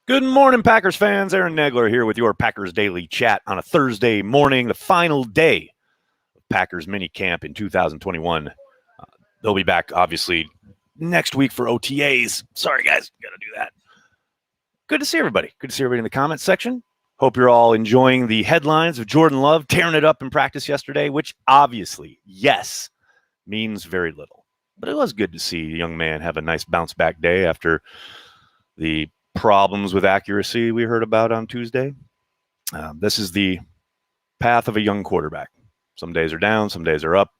Good morning, Packers fans. Aaron Nagler here with your Packers Daily Chat on a Thursday morning, the final day of Packers minicamp in 2021. They'll be back, obviously, next week for OTAs. Sorry, guys. Got to do that. Good to see everybody. Good to see everybody in the comments section. Hope you're all enjoying the headlines of Jordan Love tearing it up in practice yesterday, which obviously, yes, means very little. But it was good to see a young man have a nice bounce back day after the problems with accuracy we heard about on Tuesday. This is the path of a young quarterback. Some days are down, some days are up.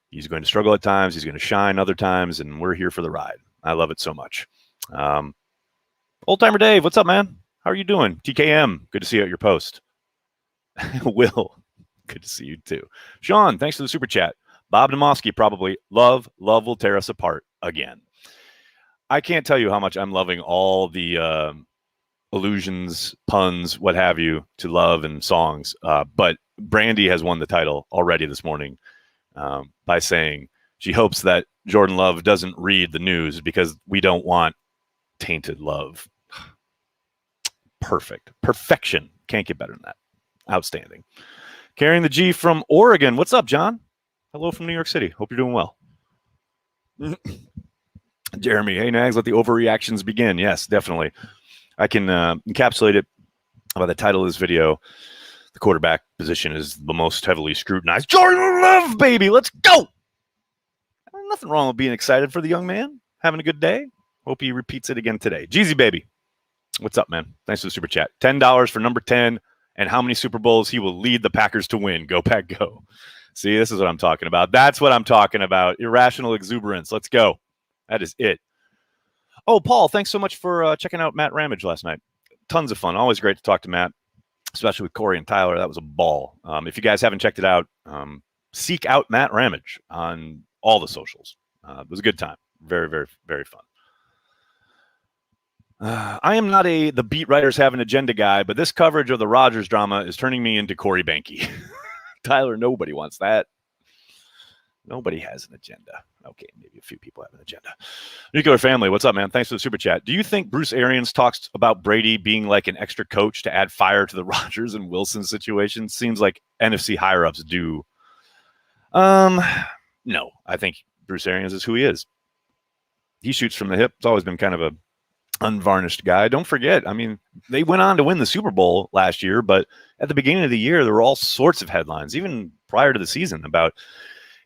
He's going to struggle at times. He's going to shine other times, and we're here for the ride. I love it so much. Old Timer Dave, what's up, man? How are you doing? TKM, good to see you at your post. Will, good to see you too. Sean, thanks for the super chat. Bob Demosky, probably love will tear us apart again. I can't tell you how much I'm loving all the allusions, puns, what have you, to love and songs. But Brandy has won the title already this morning by saying she hopes that Jordan Love doesn't read the news because we don't want tainted love. Perfect. Perfection. Can't get better than that. Outstanding. Carrying the G from Oregon. What's up, John? Hello from New York City. Hope you're doing well. Jeremy, hey, Nags, let the overreactions begin. Yes, definitely. I can encapsulate it by the title of this video. The quarterback position is the most heavily scrutinized. Jordan Love, baby, let's go. Nothing wrong with being excited for the young man. Having a good day. Hope he repeats it again today. Jeezy, baby. What's up, man? Thanks for the super chat. $10 for number 10 and how many Super Bowls he will lead the Packers to win. Go, Pack, go. See, this is what I'm talking about. That's what I'm talking about. Irrational exuberance. Let's go. That is it. Oh, Paul, thanks so much for checking out Matt Ramage last night. Tons of fun. Always great to talk to Matt, especially with Corey and Tyler. That was a ball. If you guys haven't checked it out, seek out Matt Ramage on all the socials. It was a good time. Very, very, very fun. I am not the beat writers have an agenda guy, but this coverage of the Rodgers drama is turning me into Corey Banky. Tyler, nobody wants that. Nobody has an agenda. Okay, maybe a few people have an agenda. Nuclear Family, what's up, man? Thanks for the super chat. Do you think Bruce Arians talks about Brady being like an extra coach to add fire to the Rodgers and Wilson situation? Seems like NFC higher-ups do. No, I think Bruce Arians is who he is. He shoots from the hip. It's always been kind of a unvarnished guy. Don't forget, I mean, they went on to win the Super Bowl last year, but at the beginning of the year, there were all sorts of headlines, even prior to the season, about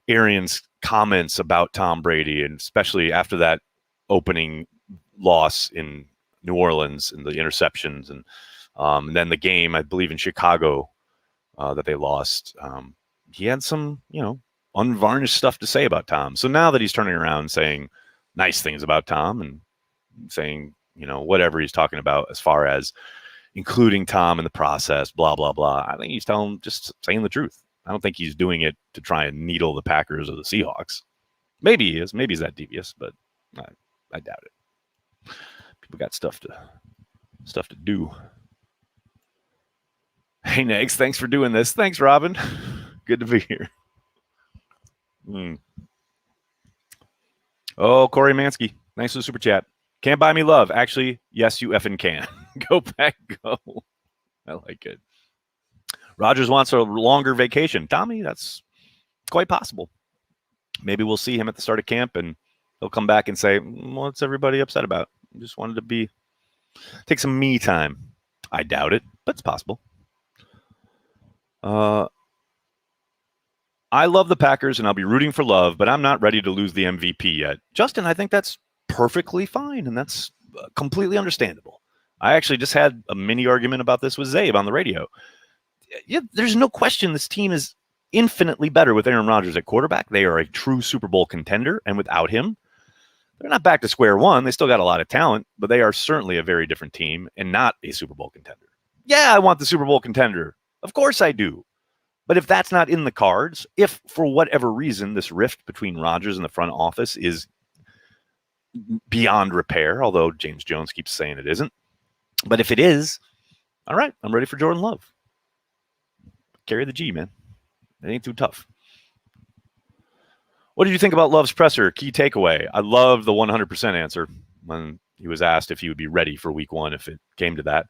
Arians' comments about Tom Brady, and especially after that opening loss in New Orleans and the interceptions, and then the game, I believe, in Chicago that they lost. He had some, unvarnished stuff to say about Tom. So now that he's turning around saying nice things about Tom and saying, whatever he's talking about as far as including Tom in the process, blah, blah, blah, I think he's just saying the truth. I don't think he's doing it to try and needle the Packers or the Seahawks. Maybe he is. Maybe he's that devious, but I doubt it. People got stuff to do. Hey, Negs, thanks for doing this. Thanks, Robin. Good to be here. Oh, Corey Mansky, thanks for the super chat. Can't buy me love. Actually, yes, you effing can. Go back, go. I like it. Rodgers wants a longer vacation. Tommy, that's quite possible. Maybe we'll see him at the start of camp, and he'll come back and say, what's everybody upset about? I just wanted to take some me time. I doubt it, but it's possible. I love the Packers, and I'll be rooting for Love, but I'm not ready to lose the MVP yet. Justin, I think that's perfectly fine, and that's completely understandable. I actually just had a mini argument about this with Zabe on the radio. Yeah, there's no question this team is infinitely better with Aaron Rodgers at quarterback. They are a true Super Bowl contender, and without him, they're not back to square one. They still got a lot of talent, but they are certainly a very different team and not a Super Bowl contender. Yeah, I want the Super Bowl contender. Of course I do. But if that's not in the cards, if for whatever reason this rift between Rodgers and the front office is beyond repair, although James Jones keeps saying it isn't, but if it is, all right, I'm ready for Jordan Love. Carry the G, man. It ain't too tough. What did you think about Love's presser? Key takeaway. I love the 100% answer when He was asked if he would be ready for week 1 if it came to that.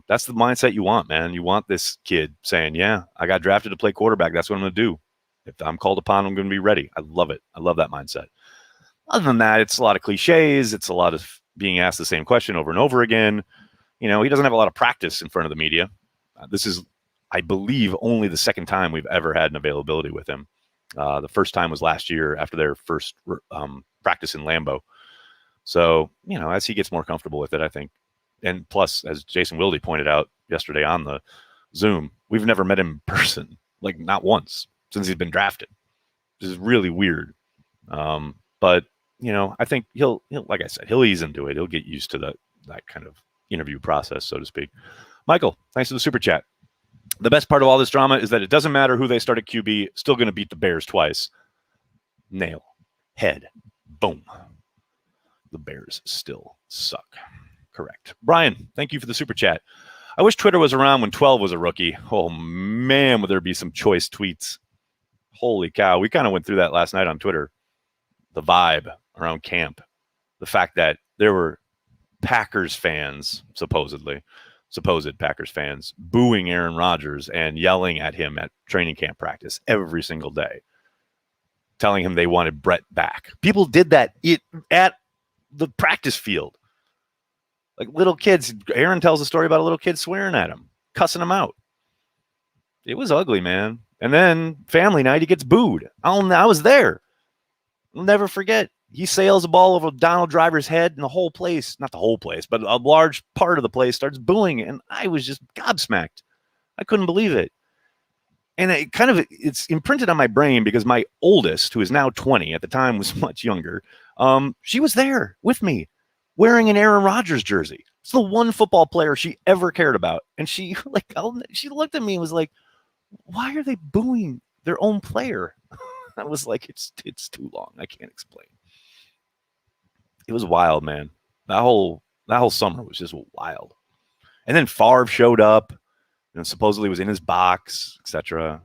That's the mindset you want, man. You want this kid saying, yeah, I got drafted to play quarterback. That's what I'm going to do. If I'm called upon, I'm going to be ready. I love it. I love that mindset. Other than that, it's a lot of cliches. It's a lot of being asked the same question over and over again. He doesn't have a lot of practice in front of the media. This is, I believe, only the second time we've ever had an availability with him. The first time was last year after their first practice in Lambeau. So, as he gets more comfortable with it, I think. And plus, as Jason Wilde pointed out yesterday on the Zoom, we've never met him in person, like not once since he's been drafted. This is really weird. But, I think he'll, like I said, he'll ease into it. He'll get used to that kind of interview process, so to speak. Michael, thanks for the super chat. The best part of all this drama is that it doesn't matter who they start at QB, still going to beat the Bears twice. Nail. Head. Boom. The Bears still suck. Correct. Brian, thank you for the super chat. I wish Twitter was around when 12 was a rookie. Oh, man, would there be some choice tweets. Holy cow. We kind of went through that last night on Twitter. The vibe around camp. The fact that there were Packers fans, supposed Packers fans, booing Aaron Rodgers and yelling at him at training camp practice every single day, telling him they wanted Brett back. People did that at the practice field. Like little kids. Aaron tells a story about a little kid swearing at him, cussing him out. It was ugly, man. And then family night, he gets booed. I was there. I'll never forget. He sails a ball over Donald Driver's head, and the whole place, not the whole place, but a large part of the place starts booing. And I was just gobsmacked. I couldn't believe it. And it's imprinted on my brain because my oldest, who is now 20, at the time was much younger, she was there with me wearing an Aaron Rodgers jersey. It's the one football player she ever cared about. And she looked at me and was like, why are they booing their own player? I was like, it's too long. I can't explain. It was wild, man. That whole summer was just wild. And then Favre showed up and supposedly was in his box, etc.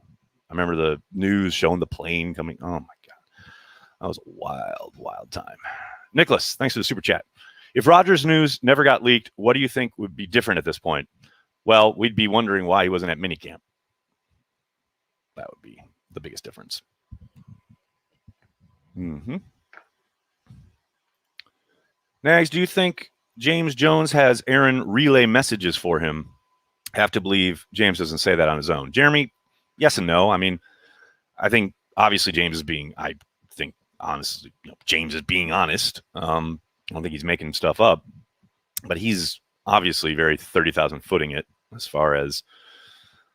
I remember the news showing the plane coming. Oh, my God. That was a wild, wild time. Nicholas, thanks for the super chat. If Rodgers' news never got leaked, what do you think would be different at this point? Well, we'd be wondering why he wasn't at minicamp. That would be the biggest difference. Next, do you think James Jones has Aaron relay messages for him? I have to believe James doesn't say that on his own. Jeremy, yes and no. I mean, I think obviously James is being, honestly, James is being honest. I don't think he's making stuff up, but he's obviously very 30,000 footing it as far as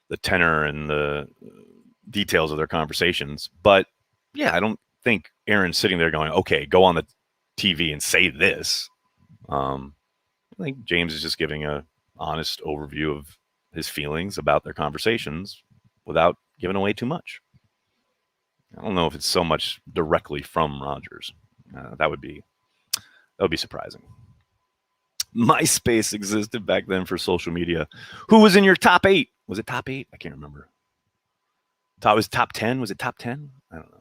the tenor and the details of their conversations. But yeah, I don't think Aaron's sitting there going, okay, go on the TV and say this. I think James is just giving an honest overview of his feelings about their conversations without giving away too much. I don't know if it's so much directly from Rodgers. That would be surprising. MySpace existed back then for social media. Who was in your top 8? Was it top 8? I can't remember. Was it top 10? Was it top 10? I don't know.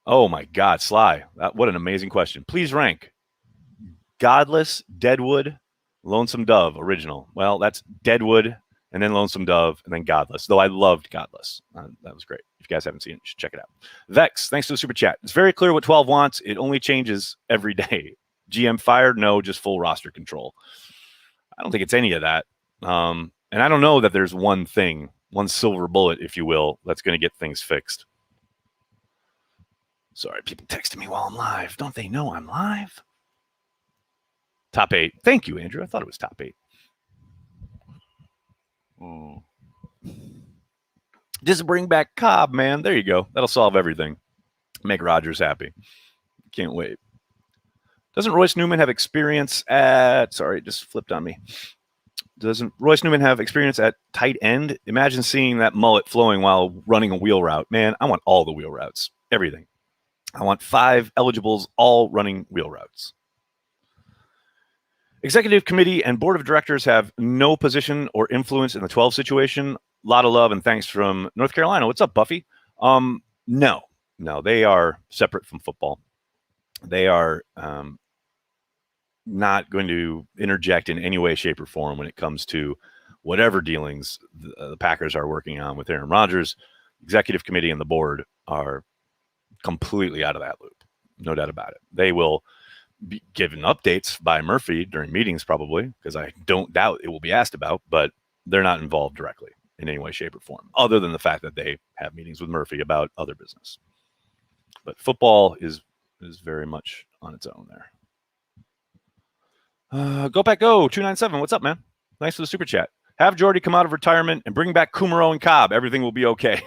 Oh my God, Sly. What an amazing question. Please rank Godless, Deadwood, Lonesome Dove, original. Well, that's Deadwood, and then Lonesome Dove, and then Godless. Though I loved Godless. That was great. If you guys haven't seen it, you should check it out. Vex, thanks for the super chat. It's very clear what 12 wants. It only changes every day. GM fired? No, just full roster control. I don't think it's any of that. And I don't know that there's one thing, one silver bullet, if you will, that's going to get things fixed. Sorry, people texting me while I'm live. Don't they know I'm live? Top 8. Thank you, Andrew. I thought it was top 8. Just bring back Cobb, man. There you go. That'll solve everything. Make Rodgers happy. Can't wait. Doesn't Royce Newman have experience at... Sorry, it just flipped on me. Doesn't Royce Newman have experience at tight end? Imagine seeing that mullet flowing while running a wheel route. Man, I want all the wheel routes. Everything. I want 5 eligibles all running wheel routes. Executive committee and board of directors have no position or influence in the 12 situation. A lot of love and thanks from North Carolina. What's up, Buffy? No, they are separate from football. They are not going to interject in any way, shape, or form when it comes to whatever dealings the Packers are working on with Aaron Rodgers. Executive committee and the board are completely out of that loop. No doubt about it. They will be given updates by Murphy during meetings probably, because I don't doubt it will be asked about, but they're not involved directly in any way, shape, or form, other than the fact that they have meetings with Murphy about other business. But football is very much on its own there. Go Pack Go 297. What's up, man? Thanks for the super chat. Have Jordy come out of retirement and bring back Kumaro and Cobb. Everything will be okay.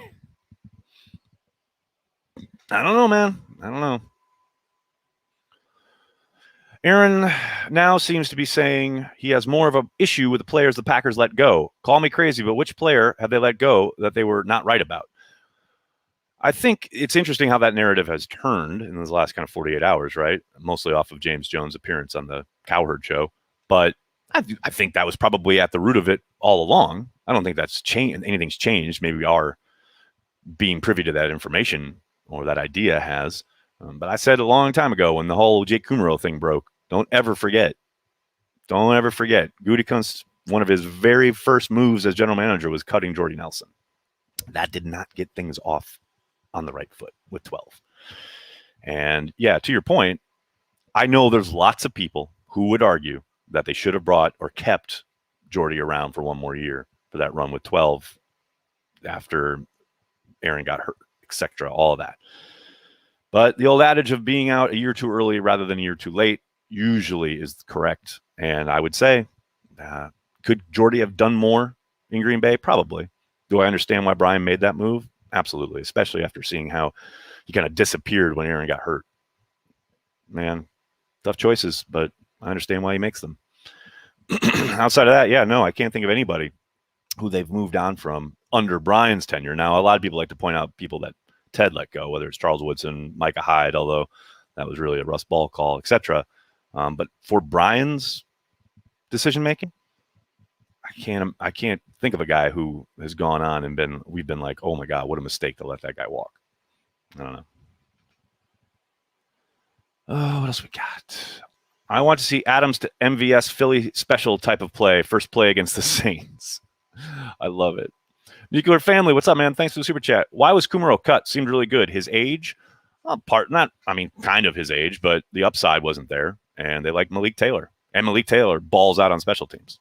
I don't know, man. I don't know. Aaron now seems to be saying he has more of an issue with the players the Packers let go. Call me crazy, but which player have they let go that they were not right about? I think it's interesting how that narrative has turned in those last kind of 48 hours, right? Mostly off of James Jones' appearance on the Cowherd show. But I think that was probably at the root of it all along. I don't think that's changed. Anything's changed. Maybe we are being privy to that information, or that idea has. But I said a long time ago when the whole Jake Kumaro thing broke, don't ever forget. Don't ever forget. Gutekunst, one of his very first moves as general manager was cutting Jordy Nelson. That did not get things off on the right foot with 12. And yeah, to your point, I know there's lots of people who would argue that they should have brought or kept Jordy around for one more year for that run with 12 after Aaron got hurt, etc., all of that. But the old adage of being out a year too early rather than a year too late usually is correct. And I would say, could Jordy have done more in Green Bay? Probably. Do I understand why Brian made that move? Absolutely, especially after seeing how he kind of disappeared when Aaron got hurt. Man, tough choices, but I understand why he makes them. Outside of that, yeah, no, I can't think of anybody who they've moved on from under Brian's tenure. Now, a lot of people like to point out people that Ted let go, whether it's Charles Woodson, Micah Hyde, although that was really a Russ Ball call, etc. But for Brian's decision making, I can't think of a guy who has gone on and we've been like, oh my God, what a mistake to let that guy walk. I don't know. Oh, what else we got? I want to see Adams to MVS Philly special type of play. First play against the Saints. I love it. Nuclear Family, what's up, man? Thanks for the super chat. Why was Kumaro cut? Seemed really good. His age? Kind of his age, but the upside wasn't there. And they like Malik Taylor. And Malik Taylor balls out on special teams.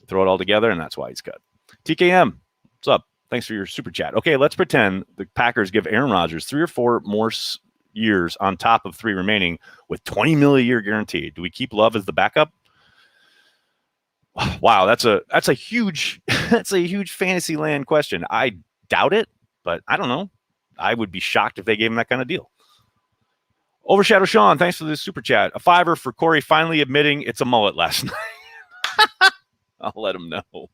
Throw it all together, and that's why he's cut. TKM, what's up? Thanks for your super chat. Okay, let's pretend the Packers give Aaron Rodgers 3 or 4 more years on top of 3 remaining with $20 million a year guaranteed. Do we keep Love as the backup? Wow, that's a huge fantasy land question. I doubt it, but I don't know. I would be shocked if they gave him that kind of deal. Overshadow Sean, thanks for the super chat. A $5 for Corey finally admitting it's a mullet last night. I'll let him know.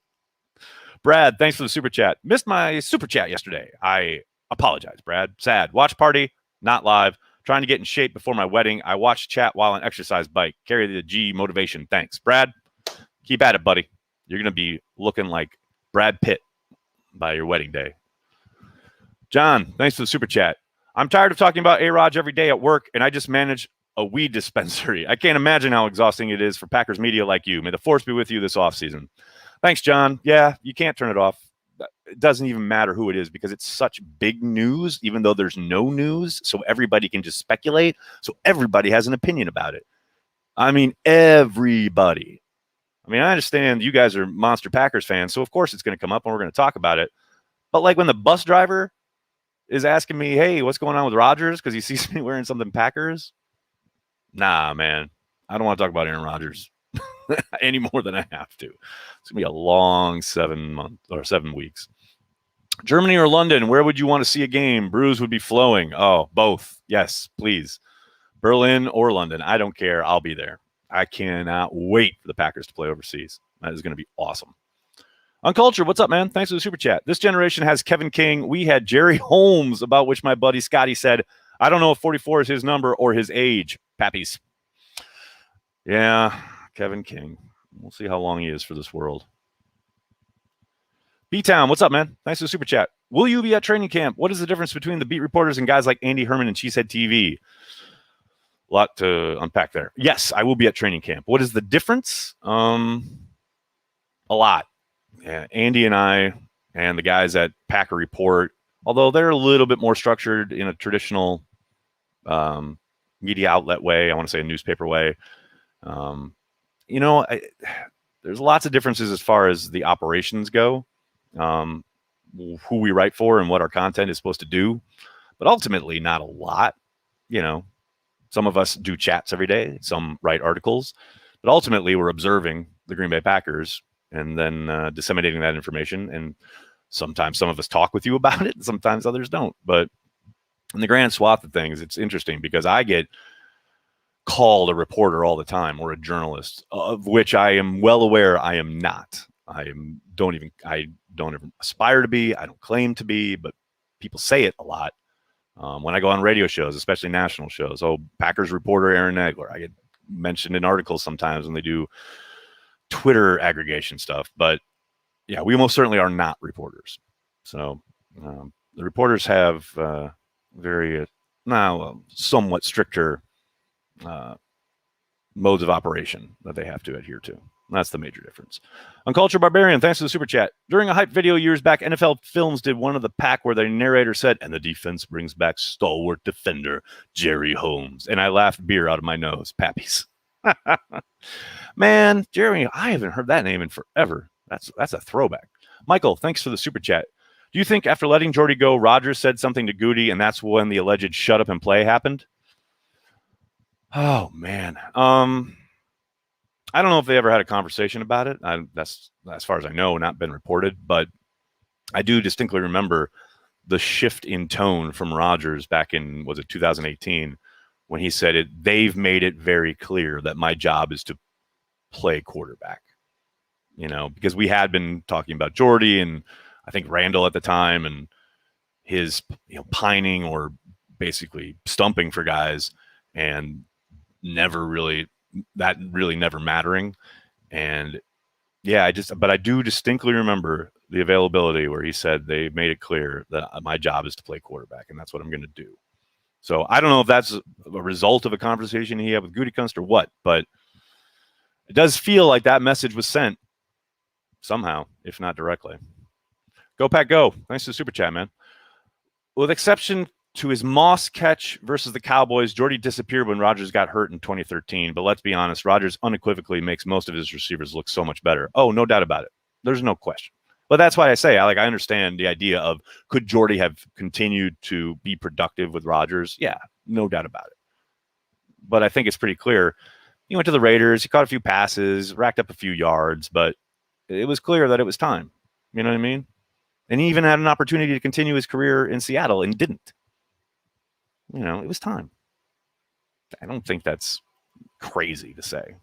Brad, thanks for the super chat. Missed my super chat yesterday. I apologize, Brad. Sad. Watch party, not live. Trying to get in shape before my wedding. I watch chat while on exercise bike. Carry the G motivation. Thanks. Brad, keep at it, buddy. You're going to be looking like Brad Pitt by your wedding day. John, thanks for the super chat. I'm tired of talking about A-Rod every day at work, and I just manage a weed dispensary. I can't imagine how exhausting it is for Packers media like you. May the force be with you this offseason. Thanks, John. Yeah, you can't turn it off. It doesn't even matter who it is because it's such big news, even though there's no news, so everybody can just speculate. So everybody has an opinion about it. I mean, everybody. I mean, I understand you guys are monster Packers fans, so of course it's going to come up and we're going to talk about it. But like when the bus driver is asking me, hey, what's going on with Rodgers because he sees me wearing something Packers? Nah, man. I don't want to talk about Aaron Rodgers any more than I have to. It's going to be a long 7 weeks. Germany or London, where would you want to see a game? Brews would be flowing. Oh, both. Yes, please. Berlin or London. I don't care. I'll be there. I cannot wait for the Packers to play overseas. That is going to be awesome. Uncultured, what's up, man? Thanks for the super chat. This generation has Kevin King. We had Jerry Holmes, about which my buddy Scotty said, I don't know if 44 is his number or his age. Pappies. Yeah, Kevin King. We'll see how long he is for this world. B-Town, what's up, man? Thanks for the super chat. Will you be at training camp? What is the difference between the beat reporters and guys like Andy Herman and Cheesehead TV? A lot to unpack there. Yes, I will be at training camp. What is the difference? A lot. Yeah, Andy and I and the guys at Packer Report, although they're a little bit more structured in a traditional media outlet way, I want to say a newspaper way. There's lots of differences as far as the operations go, who we write for and what our content is supposed to do, but ultimately not a lot. Some of us do chats every day, some write articles, but ultimately we're observing the Green Bay Packers and then disseminating that information. And sometimes some of us talk with you about it, and sometimes others don't. But in the grand swath of things, it's interesting because I get called a reporter all the time, or a journalist, of which I am well aware I am not. I don't even aspire to be. I don't claim to be, but people say it a lot. When I go on radio shows, especially national shows, Packers reporter Aaron Nagler. I get mentioned in articles sometimes when they do Twitter aggregation stuff. But yeah, we most certainly are not reporters. So the reporters have somewhat stricter modes of operation that they have to adhere to. That's the major difference. Uncultured Barbarian, thanks for the super chat. During a hype video years back, NFL Films did one of the pack where the narrator said, "And the defense brings back stalwart defender Jerry Holmes." And I laughed beer out of my nose. Pappies. Man, Jerry, I haven't heard that name in forever. That's a throwback. Michael, thanks for the super chat. Do you think after letting Jordy go, Rodgers said something to Goody and that's when the alleged shut up and play happened? Oh, man. I don't know if they ever had a conversation about it. That's, as far as I know, not been reported, but I do distinctly remember the shift in tone from Rodgers back in, was it 2018, when he said they've made it very clear that my job is to play quarterback, because we had been talking about Jordy and I think Randall at the time and his, pining or basically stumping for guys and never really mattering. And yeah, but I do distinctly remember the availability where he said they made it clear that my job is to play quarterback and that's what I'm going to do. So I don't know if that's a result of a conversation he had with Gutekunst or what, but it does feel like that message was sent somehow, if not directly. Go Pack Go. Thanks for the super chat, man. With exception to his Moss catch versus the Cowboys, Jordy disappeared when Rodgers got hurt in 2013. But let's be honest, Rodgers unequivocally makes most of his receivers look so much better. Oh, no doubt about it. There's no question. But that's why I say, I understand the idea of, could Jordy have continued to be productive with Rodgers? Yeah, no doubt about it. But I think it's pretty clear. He went to the Raiders. He caught a few passes, racked up a few yards, but it was clear that it was time. You know what I mean? And he even had an opportunity to continue his career in Seattle and didn't. It was time. I don't think that's crazy to say.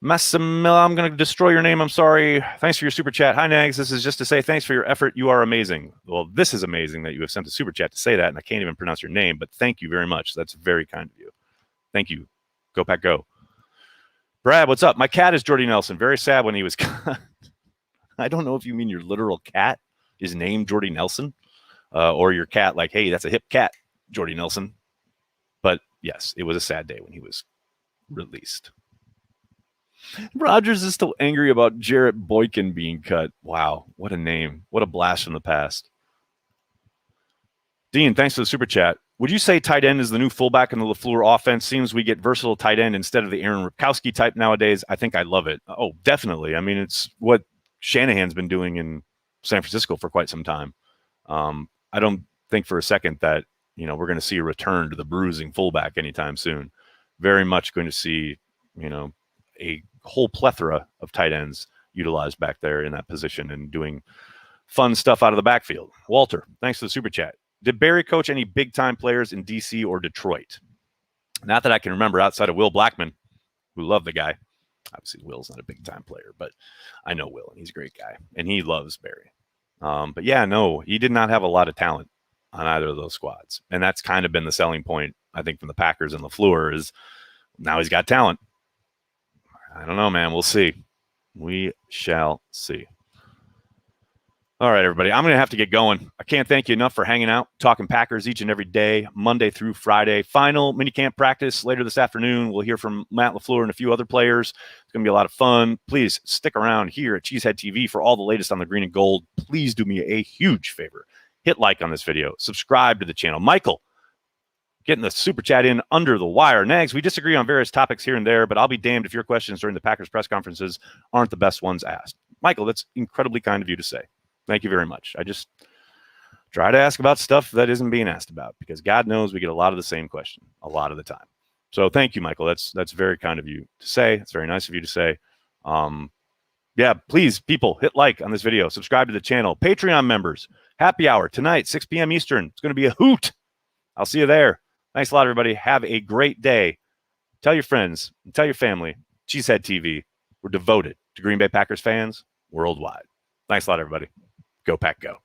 Massimilla, I'm going to destroy your name. I'm sorry. Thanks for your super chat. Hi, Nags. This is just to say thanks for your effort. You are amazing. Well, this is amazing that you have sent a super chat to say that, and I can't even pronounce your name, but thank you very much. That's very kind of you. Thank you. Go Pack Go. Brad, what's up? My cat is Jordy Nelson. Very sad when he was cut. I don't know if you mean your literal cat is named Jordy Nelson, or your cat like, hey, that's a hip cat, Jordy Nelson. But yes, it was a sad day when he was released. Rodgers is still angry about Jarrett Boykin being cut. Wow, what a name. What a blast from the past. Dean, thanks for the super chat. Would you say tight end is the new fullback in the LaFleur offense? Seems we get versatile tight end instead of the Aaron Ripkowski type nowadays. I think I love it. Oh, definitely. I mean, it's what Shanahan's been doing in San Francisco for quite some time. I don't think for a second that, we're going to see a return to the bruising fullback anytime soon. Very much going to see, a whole plethora of tight ends utilized back there in that position and doing fun stuff out of the backfield. Walter, thanks for the super chat. Did Barry coach any big-time players in D.C. or Detroit? Not that I can remember outside of Will Blackman, who loved the guy. Obviously, Will's not a big-time player, but I know Will, and he's a great guy, and he loves Barry. But yeah, no, he did not have a lot of talent on either of those squads, and that's kind of been the selling point, I think, from the Packers and LaFleur is now he's got talent. I don't know, man. We'll see. We shall see. All right, everybody. I'm going to have to get going. I can't thank you enough for hanging out, talking Packers each and every day, Monday through Friday. Final minicamp practice later this afternoon. We'll hear from Matt LaFleur and a few other players. It's going to be a lot of fun. Please stick around here at Cheesehead TV for all the latest on the green and gold. Please do me a huge favor. Hit like on this video. Subscribe to the channel. Michael, getting the super chat in under the wire. Nags, we disagree on various topics here and there, but I'll be damned if your questions during the Packers press conferences aren't the best ones asked. Michael, that's incredibly kind of you to say. Thank you very much. I just try to ask about stuff that isn't being asked about because God knows we get a lot of the same question a lot of the time. So thank you, Michael. That's very kind of you to say. It's very nice of you to say. Yeah, please, people, hit like on this video. Subscribe to the channel. Patreon members, happy hour tonight, 6 p.m. Eastern. It's going to be a hoot. I'll see you there. Thanks a lot, everybody. Have a great day. Tell your friends and tell your family. Cheesehead TV. We're devoted to Green Bay Packers fans worldwide. Thanks a lot, everybody. Go Pack Go.